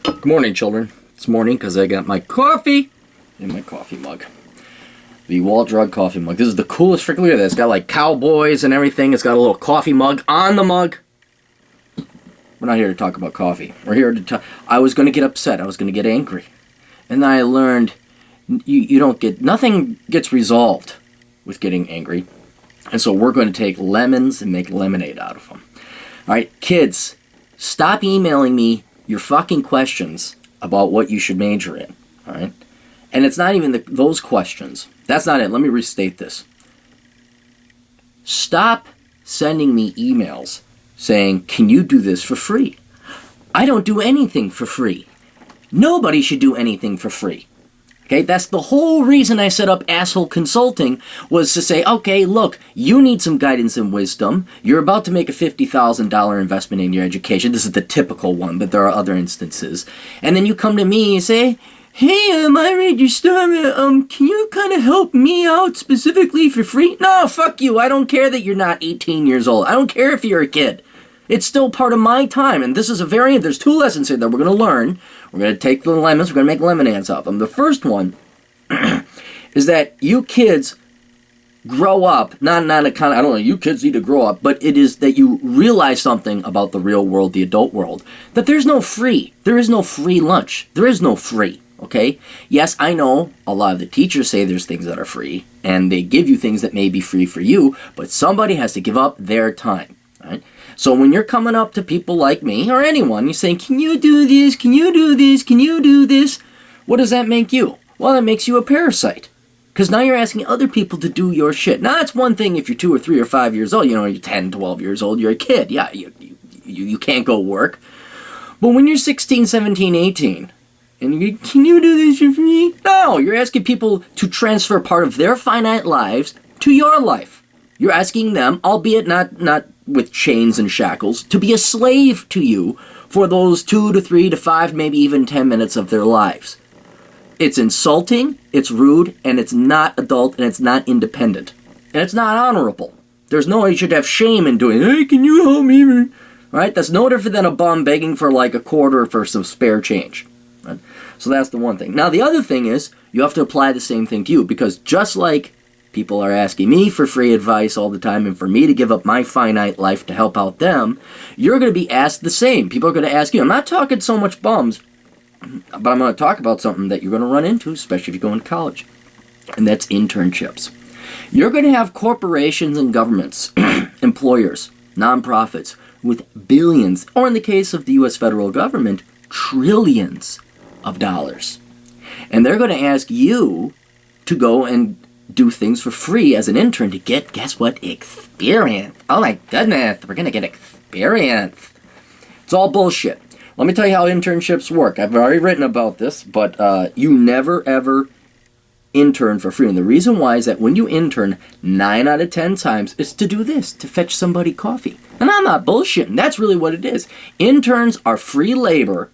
Good morning, children. It's morning because I got my coffee in my coffee mug. The Walt Drug coffee mug. This is the coolest freaking, look at this. It's got like cowboys and everything. It's got a little coffee mug on the mug. We're not here to talk about coffee. We're here to talk. I was going to get upset. I was going to get angry. And then I learned you don't get, nothing gets resolved with getting angry. And so we're going to take lemons and make lemonade out of them. All right, kids, stop emailing me your fucking questions about what you should major in. All right? And it's not even those questions. That's not it. Let me restate this. Stop sending me emails saying, can you do this for free? I don't do anything for free. Nobody should do anything for free. Okay, that's the whole reason I set up Asshole Consulting, was to say, okay, look, you need some guidance and wisdom. You're about to make a $50,000 investment in your education. This is the typical one, but there are other instances. And then you come to me and say, hey, I read your stuff. Can you kind of help me out specifically for free? No, fuck you. I don't care that you're not 18 years old. I don't care if you're a kid. It's still part of my time, and this is a variant. There's two lessons here that we're going to learn. We're going to take the lemons, we're going to make lemonades out of them. The first one is that you kids grow up, not a kind of, I don't know, you kids need to grow up, but it is that you realize something about the real world, the adult world, that there is no free lunch. There is no free, okay? Yes, I know a lot of the teachers say there's things that are free, and they give you things that may be free for you, but somebody has to give up their time, right? So when you're coming up to people like me or anyone, you're saying, can you do this? Can you do this? Can you do this? What does that make you? Well, it makes you a parasite. Because now you're asking other people to do your shit. Now, that's one thing if you're 2 or 3 or 5 years old. You know, you're 10, 12 years old. You're a kid. Yeah, you can't go work. But when you're 16, 17, 18, and you, can you do this for me? No, you're asking people to transfer part of their finite lives to your life. You're asking them, albeit not with chains and shackles, to be a slave to you for those 2 to 3 to 5, maybe even 10 minutes of their lives. It's insulting, it's rude, and it's not adult, and it's not independent. And it's not honorable. There's no, you should have shame in doing, hey, can you help me? Right? That's no different than a bum begging for like a quarter for some spare change. Right? So that's the one thing. Now the other thing is, you have to apply the same thing to you, because just like people are asking me for free advice all the time, and for me to give up my finite life to help out them, you're going to be asked the same. People are going to ask you. I'm not talking so much bums, but I'm going to talk about something that you're going to run into, especially if you go into college, and that's internships. You're going to have corporations and governments, employers, nonprofits, with billions, or in the case of the U.S. federal government, trillions of dollars. And they're going to ask you to go and do things for free as an intern to get, guess what, experience. Oh my goodness, we're going to get experience. It's all bullshit. Let me tell you how internships work. I've already written about this, but you never ever intern for free. And the reason why is that when you intern, 9 out of 10 times, it's to do this, to fetch somebody coffee. And I'm not bullshitting. That's really what it is. Interns are free labor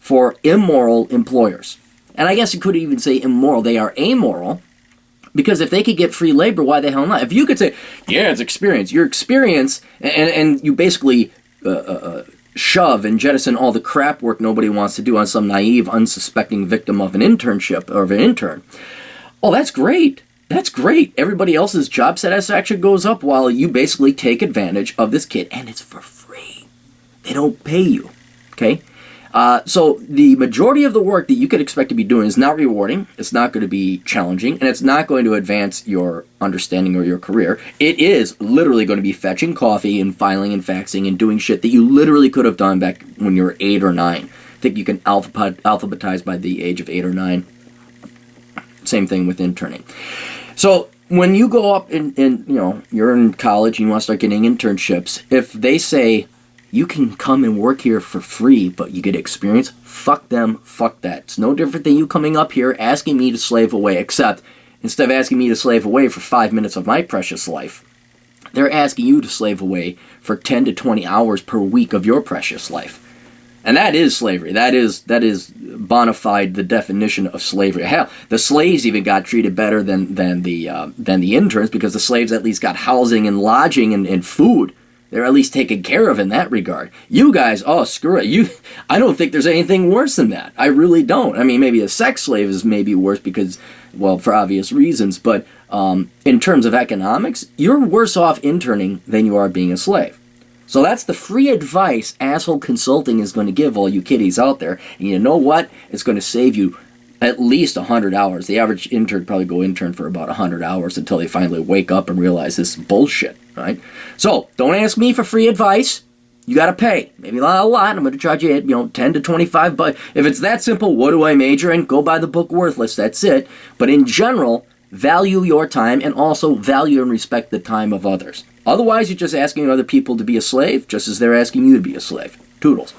for immoral employers. And I guess you could even say immoral. They are amoral. Because if they could get free labor, why the hell not? If you could say, yeah, it's experience. Your experience, and you basically shove and jettison all the crap work nobody wants to do on some naive, unsuspecting victim of an internship or of an intern. Oh, that's great. That's great. Everybody else's job satisfaction goes up while you basically take advantage of this kid. And it's for free. They don't pay you. Okay? So the majority of the work that you could expect to be doing is not rewarding, it's not going to be challenging, and it's not going to advance your understanding or your career. It is literally going to be fetching coffee and filing and faxing and doing shit that you literally could have done back when you were 8 or 9. I think you can alphabetize by the age of 8 or 9. Same thing with interning. So when you go up and you're in college and you want to start getting internships, if they say, you can come and work here for free, but you get experience, fuck them, fuck that. It's no different than you coming up here asking me to slave away, except instead of asking me to slave away for 5 minutes of my precious life, they're asking you to slave away for 10 to 20 hours per week of your precious life. And that is slavery. That is bona fide the definition of slavery. Hell, the slaves even got treated better than the interns, because the slaves at least got housing and lodging and food. They're at least taken care of in that regard. You guys, oh, screw it. I don't think there's anything worse than that. I really don't. I mean, maybe a sex slave is maybe worse because, well, for obvious reasons. But in terms of economics, you're worse off interning than you are being a slave. So that's the free advice Asshole Consulting is going to give all you kiddies out there. And you know what? It's going to save you at least 100 hours. The average intern probably go intern for about 100 hours until they finally wake up and realize this is bullshit, right? So don't ask me for free advice. You got to pay. Maybe not a lot. I'm going to charge you, 10 to 25 bucks. If it's that simple, what do I major in? Go buy the book Worthless. That's it. But in general, value your time and also value and respect the time of others. Otherwise, you're just asking other people to be a slave, just as they're asking you to be a slave. Toodles.